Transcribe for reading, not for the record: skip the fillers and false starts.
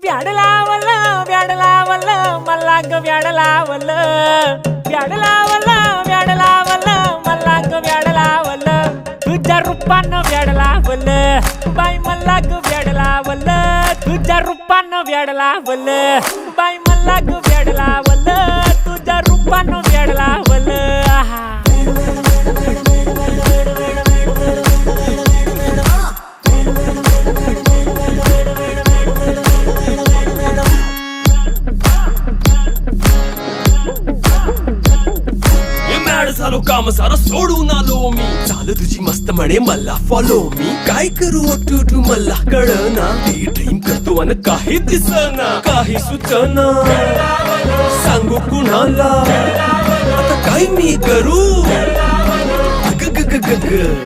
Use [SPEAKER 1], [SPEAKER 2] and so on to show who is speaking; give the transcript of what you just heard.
[SPEAKER 1] व्याड लावलं व्याड लावलं मला ग व्याड लावलं व्याड लावलं व्याड लावलं मला ग व्याड लावलं तुझ्या रूपानं व्याड लावलं बाई मला ग व्याड लावलं तुझ्या रूपानं व्याड लावलं बाई मला ग व्याड लावलं तुझ्या रूपानं व्याड लावलं आहा
[SPEAKER 2] झालो काम सारं सोडून आलो मी चाल तुझी मस्त म्हणे मला फॉलो मी काय करू टू मला कळना ती ड्रीम करतो आणि काही दिसना काही सुचना सांगू कुणाला आता काय मी करू ग ग ग ग ग